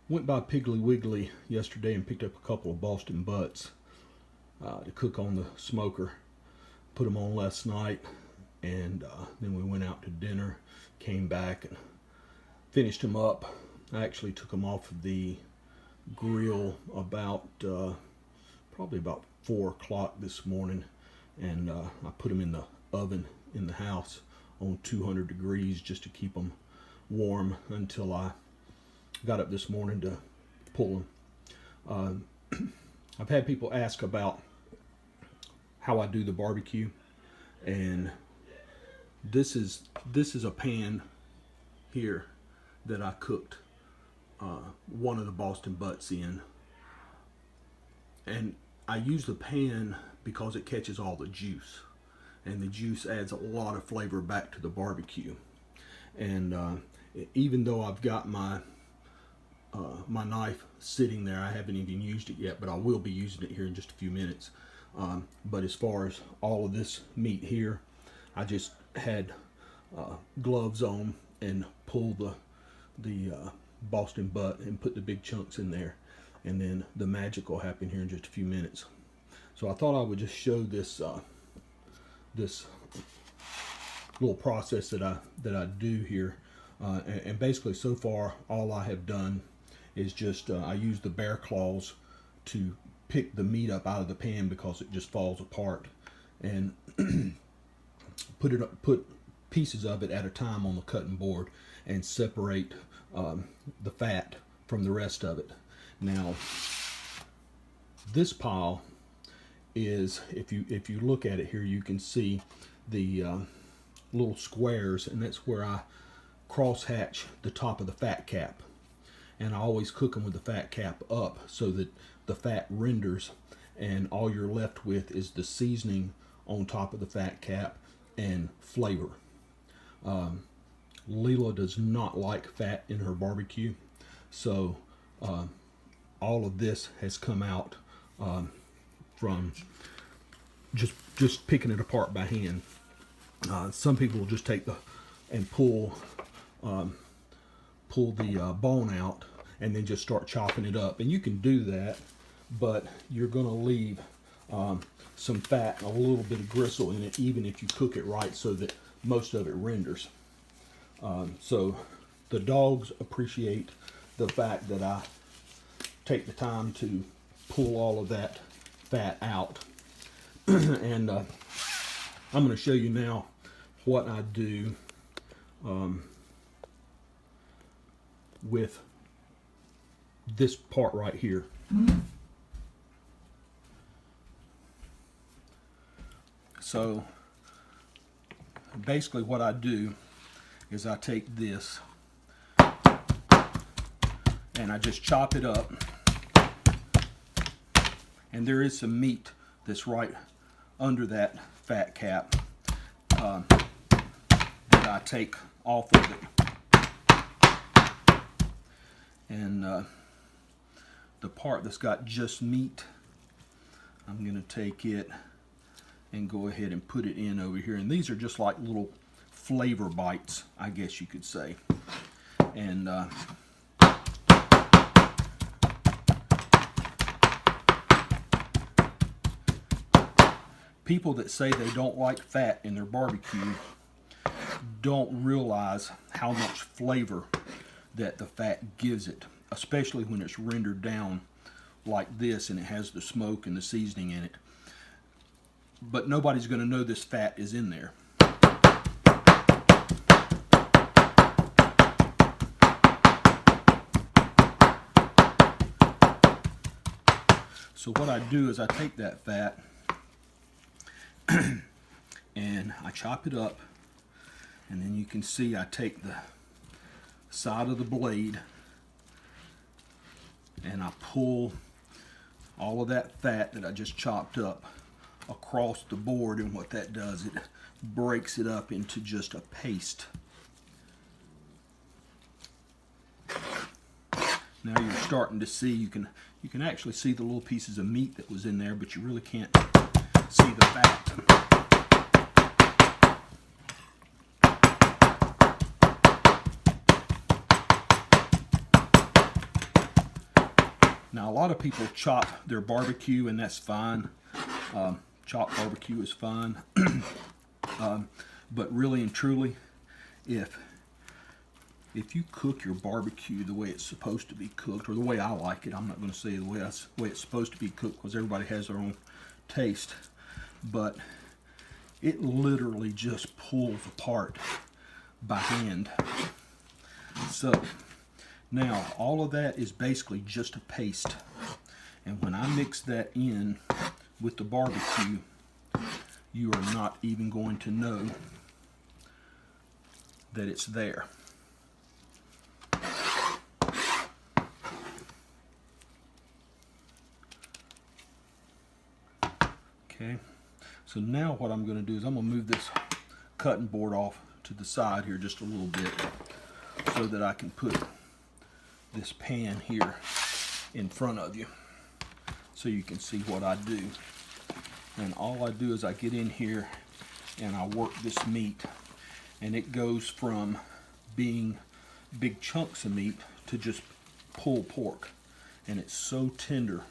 Went by Piggly Wiggly yesterday and picked up a couple of Boston butts to cook on the smoker. Put them on last night, and then we went out to dinner, came back and finished them up. I actually took them off of the grill about probably about 4 o'clock this morning, and I put them in the oven in the house on 200 degrees just to keep them warm until I got up this morning to pull them. I've had people ask about how I do the barbecue, and this is a pan here that I cooked one of the Boston butts in, and I use the pan because it catches all the juice, and the juice adds a lot of flavor back to the barbecue. And even though I've got my knife sitting there, I haven't even used it yet, but I will be using it here in just a few minutes. But as far as all of this meat here, I just had gloves on and pulled the Boston butt and put the big chunks in there, and then the magic will happen here in just a few minutes. So I thought I would just show this this little process that I do here, and basically so far all I have done is just I use the bear claws to pick the meat up out of the pan because it just falls apart, and put pieces of it at a time on the cutting board and separate the fat from the rest of it. Now this pile is, if you look at it here, you can see the little squares, and that's where I cross hatch the top of the fat cap, and I always cook them with the fat cap up so that the fat renders, and all you're left with is the seasoning on top of the fat cap and flavor. Leela does not like fat in her barbecue, so all of this has come out from just picking it apart by hand. Some people will just take and pull the bone out and then just start chopping it up, and you can do that, but you're going to leave some fat and a little bit of gristle in it, even if you cook it right so that most of it renders. So the dogs appreciate the fact that I take the time to pull all of that fat out. And I'm going to show you now what I do with this part right here. So basically what I do is I take this and I just chop it up, and there is some meat that's right under that fat cap that I take off of it, and the part that's got just meat, I'm going to take it and go ahead and put it in over here, and these are just like little flavor bites, I guess you could say. And people that say they don't like fat in their barbecue don't realize how much flavor that the fat gives it, especially when it's rendered down like this and it has the smoke and the seasoning in it. But nobody's going to know this fat is in there. So what I do is I take that fat and I chop it up, and then you can see I take the side of the blade and I pull all of that fat that I just chopped up across the board, and what that does, it breaks it up into just a paste. Now you're starting to see, you can actually see the little pieces of meat that was in there, but you really can't see the fat. Now, a lot of people chop their barbecue, and that's fine. Chopped barbecue is fine. But really and truly, if you cook your barbecue the way it's supposed to be cooked, or the way I like it, I'm not going to say the way it's supposed to be cooked, because everybody has their own taste, but it literally just pulls apart by hand. So now all of that is basically just a paste, and when I mix that in with the barbecue, you are not even going to know that it's there. Okay, so now what I'm going to do is I'm going to move this cutting board off to the side here just a little bit, so that I can put this pan here in front of you so you can see what I do. And all I do is I get in here and I work this meat, and it goes from being big chunks of meat to just pulled pork, and it's so tender.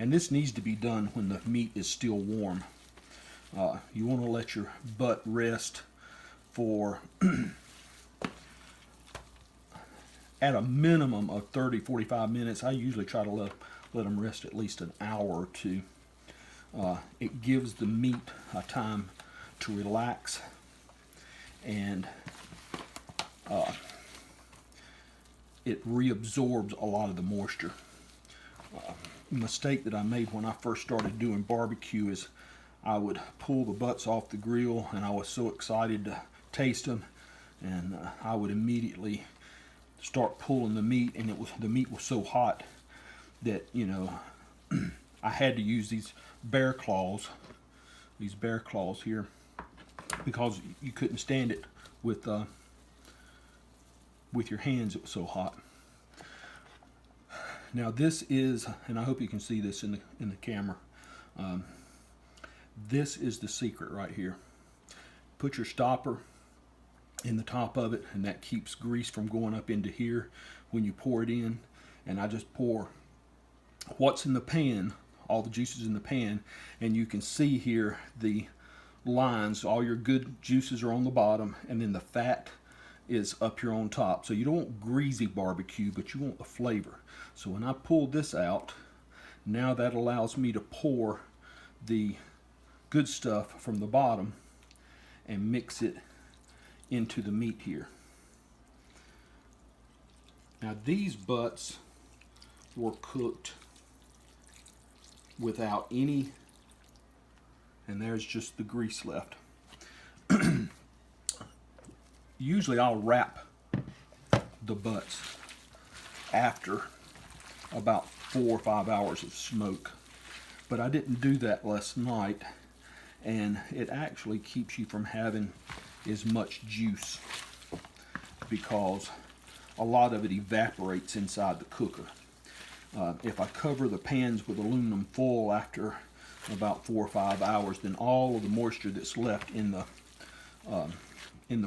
And this needs to be done when the meat is still warm. You want to let your butt rest for at a minimum of 30-45 minutes. I usually try to let them rest at least an hour or two. It gives the meat a time to relax, and it reabsorbs a lot of the moisture. Mistake that I made when I first started doing barbecue is I would pull the butts off the grill, and I was so excited to taste them, and I would immediately start pulling the meat, and the meat was so hot that, you know, I had to use these bear claws here, because you couldn't stand it with your hands. It was so hot. Now this is, and I hope you can see this in the camera, this is the secret right here. Put your stopper in the top of it, and that keeps grease from going up into here when you pour it in. And I just pour what's in the pan, all the juices in the pan, and you can see here the lines. All your good juices are on the bottom, and then the fat is up here on top. So you don't want greasy barbecue, but you want the flavor. So when I pull this out, now that allows me to pour the good stuff from the bottom and mix it into the meat here. Now these butts were cooked without any, and there's just the grease left. Usually I'll wrap the butts after about 4 or 5 hours of smoke, but I didn't do that last night, and it actually keeps you from having as much juice, because a lot of it evaporates inside the cooker. If I cover the pans with aluminum foil after about 4 or 5 hours, then all of the moisture that's left in the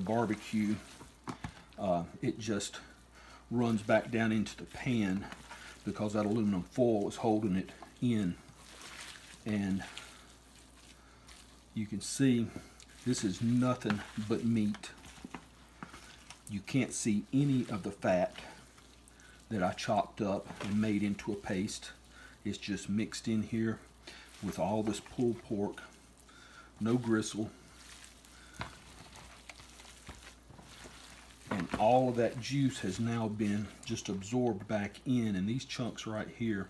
barbecue, it just runs back down into the pan, because that aluminum foil is holding it in. And you can see this is nothing but meat. You can't see any of the fat that I chopped up and made into a paste. It's just mixed in here with all this pulled pork, no gristle, and all of that juice has now been just absorbed back in. And these chunks right here,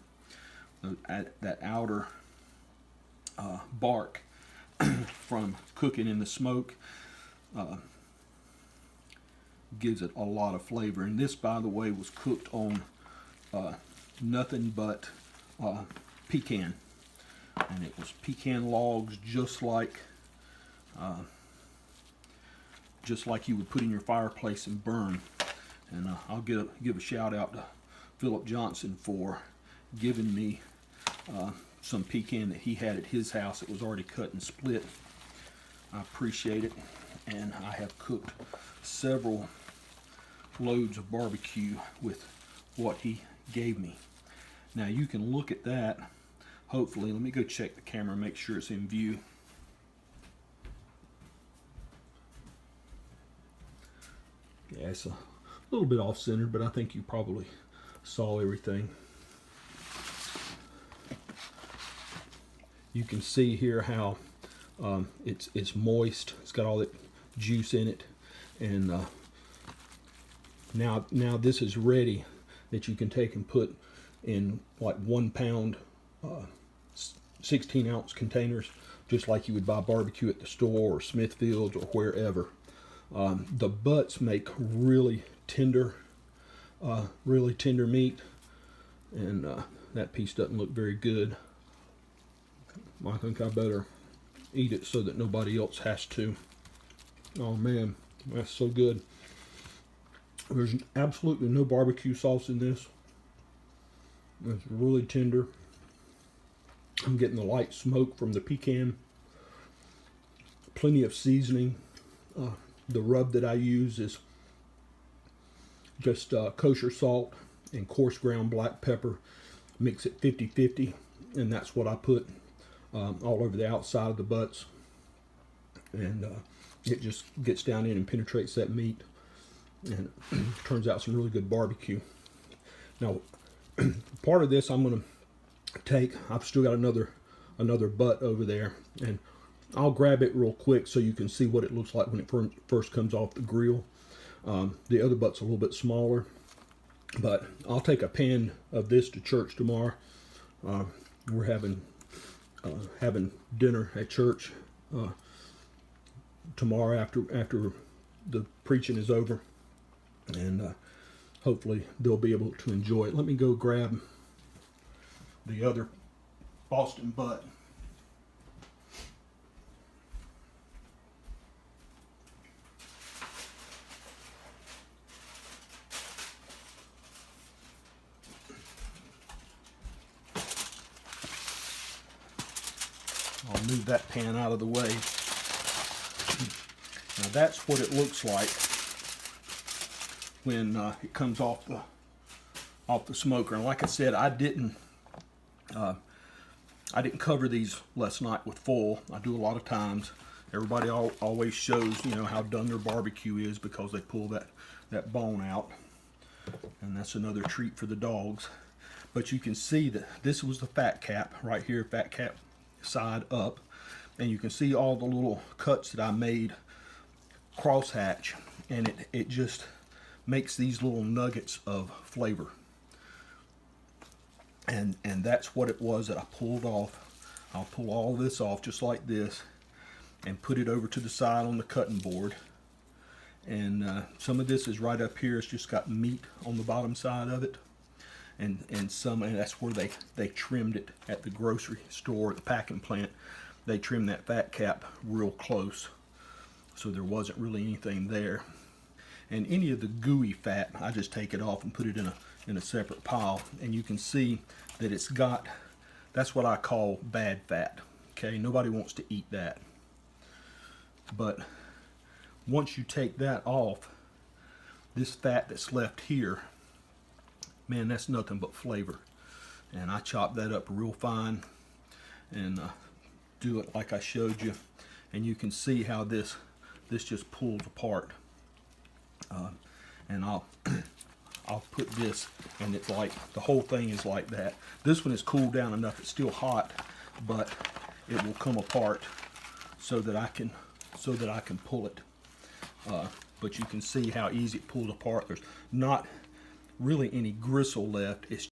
that outer bark from cooking in the smoke, gives it a lot of flavor. And this, by the way, was cooked on nothing but pecan, and it was pecan logs, just like you would put in your fireplace and burn. And I'll give a shout out to Philip Johnson for giving me some pecan that he had at his house. It was already cut and split. I appreciate it, and I have cooked several loads of barbecue with what he gave me. Now you can look at that. Hopefully, let me go check the camera and make sure it's in view. Yeah, it's a little bit off-centered, but I think you probably saw everything. You can see here how it's moist. It's got all that juice in it, and now this is ready that you can take and put in like 1 pound 16-ounce containers, just like you would buy barbecue at the store or Smithfield's or wherever. The butts make really tender meat, and that piece doesn't look very good. I think I better eat it so that nobody else has to. Oh man, that's so good. There's absolutely no barbecue sauce in this. It's really tender. I'm getting the light smoke from the pecan. Plenty of seasoning. The rub that I use is just kosher salt and coarse ground black pepper. Mix it 50-50, and that's what I put all over the outside of the butts. And it just gets down in and penetrates that meat, and turns out some really good barbecue. Now, part of this I'm going to take. I've still got another butt over there, and I'll grab it real quick so you can see what it looks like when it first comes off the grill. The other butt's a little bit smaller, but I'll take a pan of this to church tomorrow. We're having dinner at church tomorrow after the preaching is over, and hopefully they'll be able to enjoy it. Let me go grab the other Boston butt. I'll move that pan out of the way. Now that's what it looks like when it comes off the smoker. And like I said, I didn't cover these last night with foil. I do a lot of times. Everybody always shows, you know, how done their barbecue is because they pull that bone out, and that's another treat for the dogs. But you can see that this was the fat cap right here, fat cap side up, and you can see all the little cuts that I made crosshatch, and it just makes these little nuggets of flavor. And that's what it was that I pulled off. I'll pull all this off just like this and put it over to the side on the cutting board. And some of this is right up here. It's just got meat on the bottom side of it. And that's where they trimmed it at the grocery store, at the packing plant. They trimmed that fat cap real close, so there wasn't really anything there. And any of the gooey fat, I just take it off and put it in a separate pile. And you can see that it's got, that's what I call bad fat. Okay, nobody wants to eat that. But once you take that off, this fat that's left here, man, that's nothing but flavor. And I chop that up real fine and do it like I showed you, and you can see how this just pulls apart. And I'll put this, and it's like the whole thing is like that. This one is cooled down enough; it's still hot, but it will come apart so that I can pull it. But you can see how easy it pulls apart. There's not really any gristle left. It's